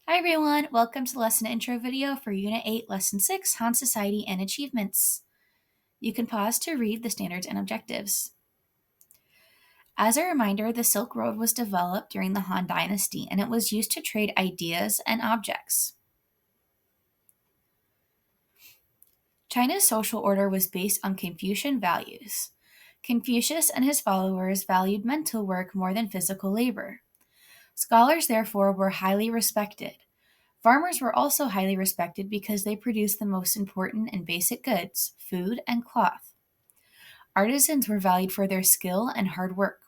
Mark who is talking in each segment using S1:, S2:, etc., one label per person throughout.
S1: Hi everyone, welcome to the lesson intro video for Unit 8, Lesson 6, Han Society and Achievements. You can pause to read the standards and objectives. As a reminder, the Silk Road was developed during the Han Dynasty and it was used to trade ideas and objects. China's social order was based on Confucian values. Confucius and his followers valued mental work more than physical labor. Scholars, therefore, were highly respected. Farmers were also highly respected because they produced the most important and basic goods, food and cloth. Artisans were valued for their skill and hard work.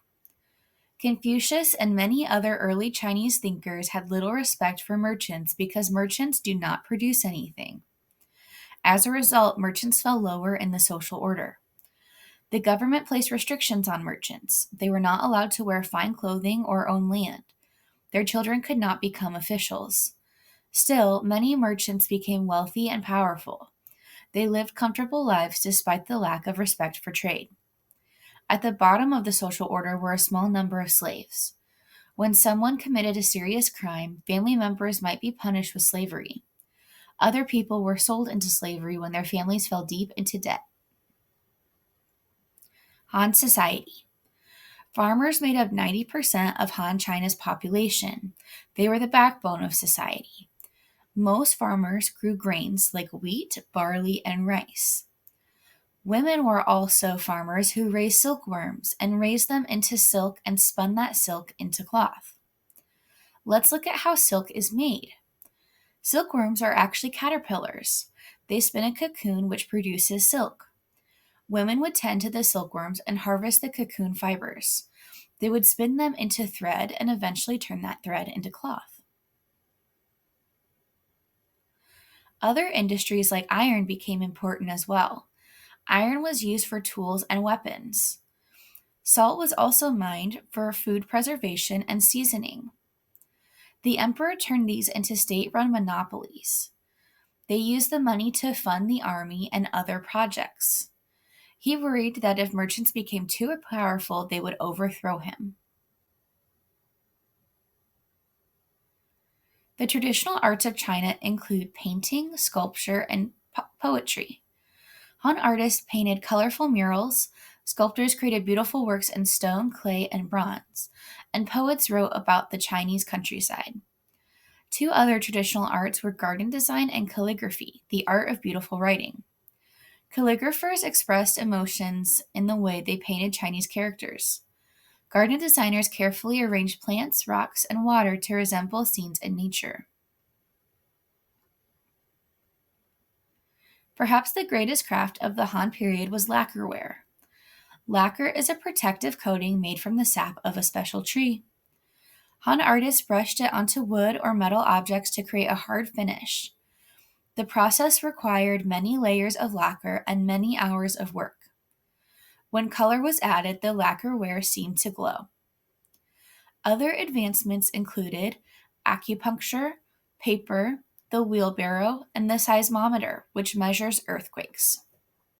S1: Confucius and many other early Chinese thinkers had little respect for merchants because merchants do not produce anything. As a result, merchants fell lower in the social order. The government placed restrictions on merchants. They were not allowed to wear fine clothing or own land. Their children could not become officials. Still, many merchants became wealthy and powerful. They lived comfortable lives despite the lack of respect for trade. At the bottom of the social order were a small number of slaves. When someone committed a serious crime, family members might be punished with slavery. Other people were sold into slavery when their families fell deep into debt. Han Society. Farmers made up 90% of Han China's population. They were the backbone of society. Most farmers grew grains like wheat, barley, and rice. Women were also farmers who raised silkworms and raised them into silk and spun that silk into cloth. Let's look at how silk is made. Silkworms are actually caterpillars. They spin a cocoon which produces silk. Women would tend to the silkworms and harvest the cocoon fibers. They would spin them into thread and eventually turn that thread into cloth. Other industries like iron became important as well. Iron was used for tools and weapons. Salt was also mined for food preservation and seasoning. The emperor turned these into state-run monopolies. They used the money to fund the army and other projects. He worried that if merchants became too powerful, they would overthrow him. The traditional arts of China include painting, sculpture, and poetry. Han artists painted colorful murals, sculptors created beautiful works in stone, clay, and bronze, and poets wrote about the Chinese countryside. Two other traditional arts were garden design and calligraphy, the art of beautiful writing. Calligraphers expressed emotions in the way they painted Chinese characters. Garden designers carefully arranged plants, rocks, and water to resemble scenes in nature. Perhaps the greatest craft of the Han period was lacquerware. Lacquer is a protective coating made from the sap of a special tree. Han artists brushed it onto wood or metal objects to create a hard finish. The process required many layers of lacquer and many hours of work. When color was added, the lacquerware seemed to glow. Other advancements included acupuncture, paper, the wheelbarrow, and the seismometer, which measures earthquakes.